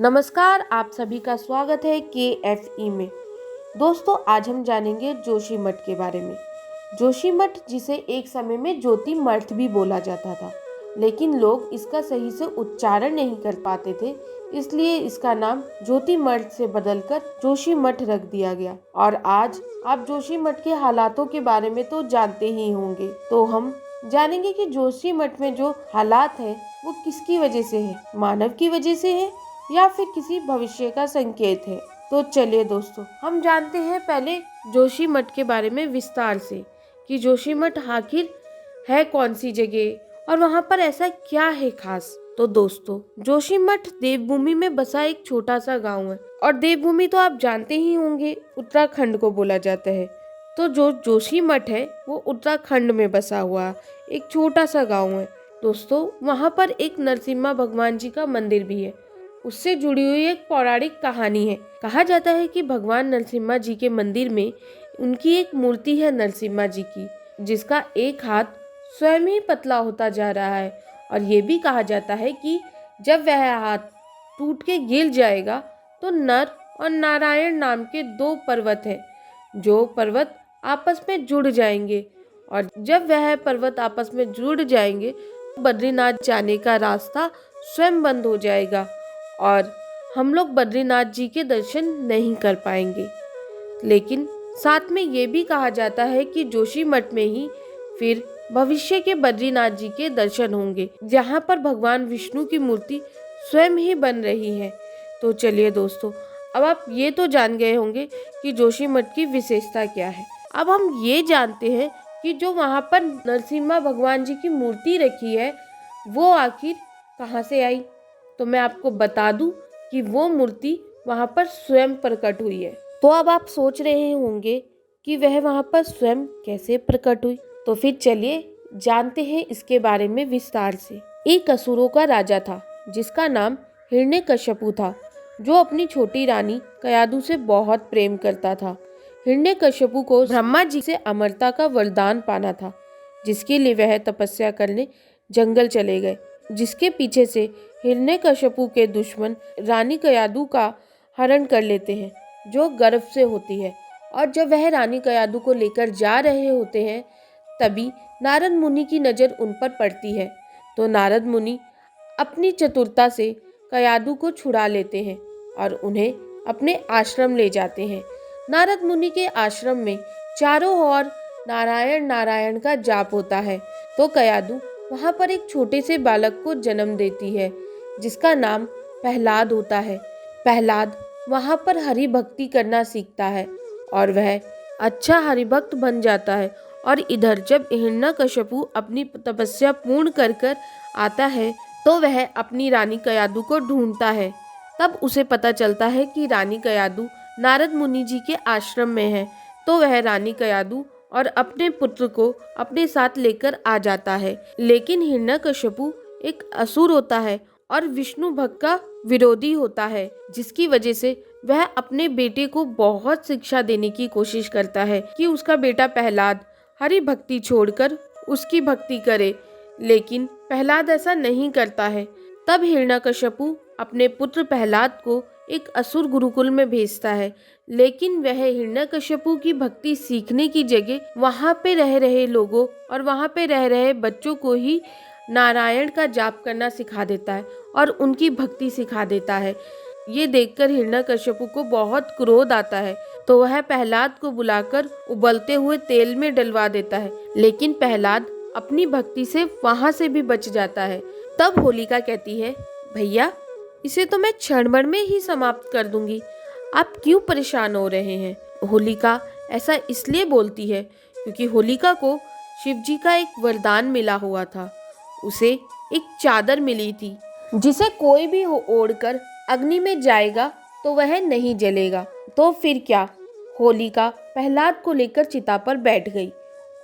नमस्कार, आप सभी का स्वागत है KFE में। दोस्तों, आज हम जानेंगे जोशीमठ के बारे में। जोशीमठ, जिसे एक समय में ज्योति मठ भी बोला जाता था, लेकिन लोग इसका सही से उच्चारण नहीं कर पाते थे, इसलिए इसका नाम ज्योति मठ से बदलकर जोशीमठ रख दिया गया। और आज आप जोशीमठ के हालातों के बारे में तो जानते ही होंगे, तो हम जानेंगे कि जोशीमठ में जो हालात है वो किसकी वजह से है, मानव की वजह से है या फिर किसी भविष्य का संकेत है। तो चलिए दोस्तों, हम जानते हैं पहले जोशीमठ के बारे में विस्तार से कि जोशीमठ आखिर है कौन सी जगह और वहाँ पर ऐसा क्या है खास। तो दोस्तों, जोशीमठ देवभूमि में बसा एक छोटा सा गांव है, और देवभूमि तो आप जानते ही होंगे उत्तराखंड को बोला जाता है। तो जो जोशीमठ है वो उत्तराखंड में बसा हुआ एक छोटा सा गाँव है। दोस्तों, वहाँ पर एक नरसिम्हा भगवान जी का मंदिर भी है, उससे जुड़ी हुई एक पौराणिक कहानी है। कहा जाता है कि भगवान नरसिम्हा जी के मंदिर में उनकी एक मूर्ति है नरसिम्हा जी की, जिसका एक हाथ स्वयं ही पतला होता जा रहा है। और ये भी कहा जाता है कि जब वह हाथ टूट के गिर जाएगा तो नर और नारायण नाम के दो पर्वत हैं, जो पर्वत आपस में जुड़ जाएंगे, और जब वह पर्वत आपस में जुड़ जाएंगे तो बद्रीनाथ जाने का रास्ता स्वयं बंद हो जाएगा और हम लोग बद्रीनाथ जी के दर्शन नहीं कर पाएंगे। लेकिन साथ में ये भी कहा जाता है कि जोशीमठ में ही फिर भविष्य के बद्रीनाथ जी के दर्शन होंगे, जहाँ पर भगवान विष्णु की मूर्ति स्वयं ही बन रही है। तो चलिए दोस्तों, अब आप ये तो जान गए होंगे कि जोशीमठ की विशेषता क्या है। अब हम ये जानते हैं कि जो वहाँ पर नरसिम्हा भगवान जी की मूर्ति रखी है वो आखिर कहाँ से आई। तो मैं आपको बता दूं कि वो मूर्ति वहाँ पर स्वयं प्रकट हुई है। तो अब आप सोच रहे होंगे कि वह वहाँ पर स्वयं कैसे प्रकट हुई। तो फिर चलिए जानते हैं इसके बारे में विस्तार से। एक असुरों का राजा था जिसका नाम हिरण्यकश्यपु था, जो अपनी छोटी रानी कयादु से बहुत प्रेम करता था। हिरण्यकश्यपु को ब्रह्मा जी से अमरता का वरदान पाना था, जिसके लिए वह तपस्या करने जंगल चले गए, जिसके पीछे से हिरण्यकश्यपु के दुश्मन रानी कयादु का हरण कर लेते हैं, जो गर्भ से होती है। और जब वह रानी कयादु को लेकर जा रहे होते हैं, तभी नारद मुनि की नज़र उन पर पड़ती है। तो नारद मुनि अपनी चतुरता से कयादु को छुड़ा लेते हैं और उन्हें अपने आश्रम ले जाते हैं। नारद मुनि के आश्रम में चारों ओर नारायण नारायण का जाप होता है। तो कयादु वहाँ पर एक छोटे से बालक को जन्म देती है, जिसका नाम प्रहलाद होता है। प्रहलाद वहाँ पर हरि भक्ति करना सीखता है और वह अच्छा हरि भक्त बन जाता है। और इधर जब हिरण्यकश्यपु अपनी तपस्या पूर्ण कर कर आता है तो वह अपनी रानी कयादु को ढूंढता है। तब उसे पता चलता है कि रानी कयादु नारद मुनि जी के आश्रम में है। तो वह रानी कयादु और अपने पुत्र को अपने साथ लेकर आ जाता है। लेकिन हिरण्यकश्यपु एक असुर होता है और विष्णु भक्त का विरोधी होता है, जिसकी वजह से वह अपने बेटे को बहुत शिक्षा देने की कोशिश करता है कि उसका बेटा प्रहलाद हरि भक्ति छोड़कर उसकी भक्ति करे। लेकिन प्रहलाद ऐसा नहीं करता है। तब हिरण्यकश्यपु अपने पुत्र प्रहलाद को एक असुर गुरुकुल में भेजता है, लेकिन वह हिरण्यकश्यपु की भक्ति सीखने की जगह वहाँ पे रह रहे लोगों और वहाँ पे रह रहे बच्चों को ही नारायण का जाप करना सिखा देता है और उनकी भक्ति सिखा देता है। ये देखकर हिरण्यकश्यपु को बहुत क्रोध आता है, तो वह प्रहलाद को बुलाकर उबलते हुए तेल में डलवा देता है। लेकिन प्रहलाद अपनी भक्ति से वहाँ से भी बच जाता है। तब होलिका कहती है, भैया, इसे तो मैं क्षण भर में ही समाप्त कर दूंगी, आप क्यों परेशान हो रहे हैं। होलिका ऐसा इसलिए बोलती है क्योंकि होलिका को शिवजी का एक वरदान मिला हुआ था। उसे एक चादर मिली थी जिसे कोई भी ओढ़कर अग्नि में जाएगा तो वह नहीं जलेगा। तो फिर क्या, होलिका प्रहलाद को लेकर चिता पर बैठ गई,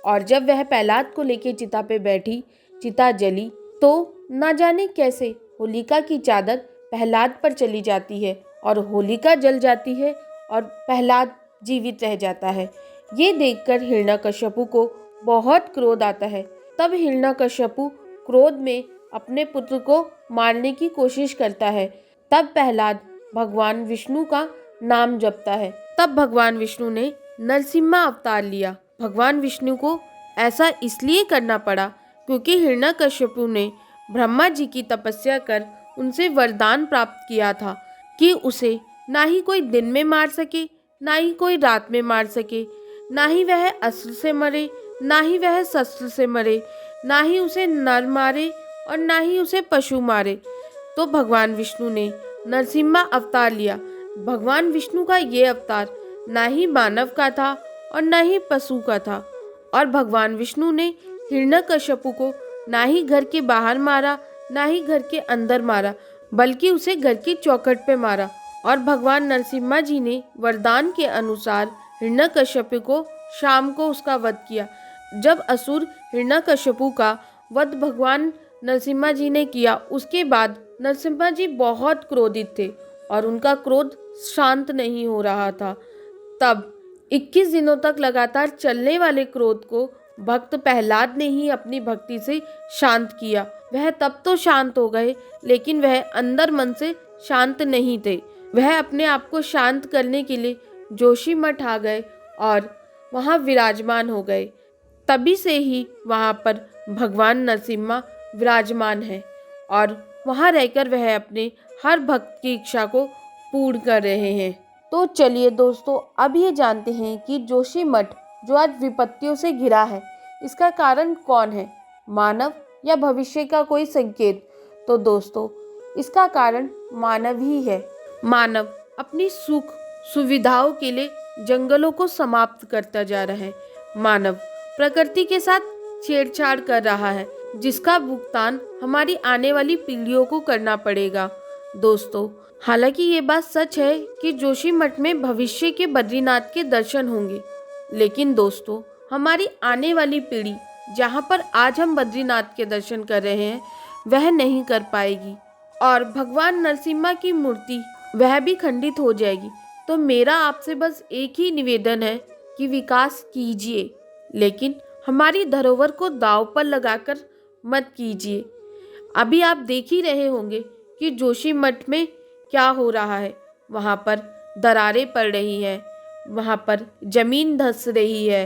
और जब वह प्रहलाद को लेकर चिता पे बैठी, चिता जली तो ना जाने कैसे होलिका की चादर प्रहलाद पर चली जाती है और होलिका जल जाती है और प्रहलाद जीवित रह जाता है। ये देखकर हिरण्यकश्यपु को बहुत क्रोध आता है। तब हिरण्यकश्यपु क्रोध में अपने पुत्र को मारने की कोशिश करता है। तब प्रहलाद भगवान विष्णु का नाम जपता है। तब भगवान विष्णु ने नरसिम्हा अवतार लिया। भगवान विष्णु को ऐसा इसलिए करना पड़ा क्योंकि हिरण्यकश्यपु ने ब्रह्मा जी की तपस्या कर उनसे वरदान प्राप्त किया था कि उसे ना ही कोई दिन में मार सके, ना ही कोई रात में मार सके, ना ही वह अस्त्र से मरे, ना ही वह शस्त्र से मरे, ना ही उसे नर मारे और ना ही उसे पशु मारे। तो भगवान विष्णु ने नरसिम्हा अवतार लिया। भगवान विष्णु का ये अवतार ना ही मानव का था और ना ही पशु का था। और भगवान विष्णु ने हिरण्यकश्यपु को ना ही घर के बाहर मारा, ना ही घर के अंदर मारा, बल्कि उसे घर की चौखट पे मारा। और भगवान नरसिम्हा जी ने वरदान के अनुसार हिरण्यकश्यपु को शाम को उसका वध किया। जब असुर हिरण्यकश्यपु का वध भगवान नरसिम्हा जी ने किया, उसके बाद नरसिम्हा जी बहुत क्रोधित थे और उनका क्रोध शांत नहीं हो रहा था। तब 21 दिनों तक लगातार चलने वाले क्रोध को भक्त प्रहलाद ने ही अपनी भक्ति से शांत किया। वह तब तो शांत हो गए, लेकिन वह अंदर मन से शांत नहीं थे। वह अपने आप को शांत करने के लिए जोशीमठ आ गए और वहाँ विराजमान हो गए। तभी से ही वहाँ पर भगवान नरसिम्हा विराजमान है और वहाँ रहकर वह अपने हर भक्त की इच्छा को पूर्ण कर रहे हैं। तो चलिए दोस्तों, अब ये जानते हैं कि जोशीमठ जो आज विपत्तियों से घिरा है, इसका कारण कौन है, मानव या भविष्य का कोई संकेत? तो दोस्तों, इसका कारण मानव ही है। मानव अपनी सुख सुविधाओं के लिए जंगलों को समाप्त करता जा रहा है। मानव प्रकृति के साथ छेड़छाड़ कर रहा है, जिसका भुगतान हमारी आने वाली पीढ़ियों को करना पड़ेगा। दोस्तों, हालांकि ये बात सच है कि जोशीमठ में भविष्य के बद्रीनाथ के दर्शन होंगे, लेकिन दोस्तों, हमारी आने वाली पीढ़ी जहाँ पर आज हम बद्रीनाथ के दर्शन कर रहे हैं, वह नहीं कर पाएगी और भगवान नरसिम्हा की मूर्ति वह भी खंडित हो जाएगी। तो मेरा आपसे बस एक ही निवेदन है कि विकास कीजिए, लेकिन हमारी धरोहर को दांव पर लगाकर मत कीजिए। अभी आप देख ही रहे होंगे कि जोशीमठ में क्या हो रहा है। वहाँ पर दरारें पड़ रही हैं, वहाँ पर जमीन धंस रही है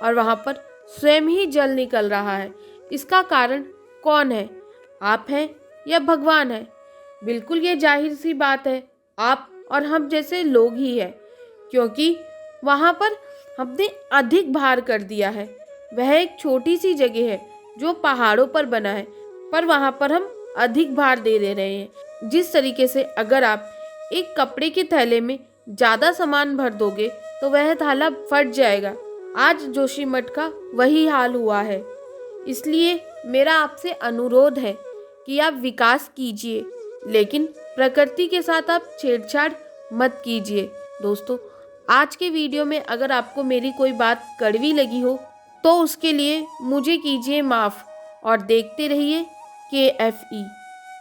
और वहाँ पर स्वयं ही जल निकल रहा है। इसका कारण कौन है, आप हैं या भगवान है? बिल्कुल ये जाहिर सी बात है, आप और हम जैसे लोग ही हैं, क्योंकि वहाँ पर हमने अधिक भार कर दिया है। वह एक छोटी सी जगह है जो पहाड़ों पर बना है, पर वहाँ पर हम अधिक भार दे रहे हैं। जिस तरीके से अगर आप एक कपड़े के थैले में ज़्यादा सामान भर दोगे तो वह थैला फट जाएगा। आज जोशीमठ का वही हाल हुआ है। इसलिए मेरा आपसे अनुरोध है कि आप विकास कीजिए, लेकिन प्रकृति के साथ आप छेड़छाड़ मत कीजिए। दोस्तों, आज के वीडियो में अगर आपको मेरी कोई बात कड़वी लगी हो तो उसके लिए मुझे कीजिए माफ़ और देखते रहिए KFE।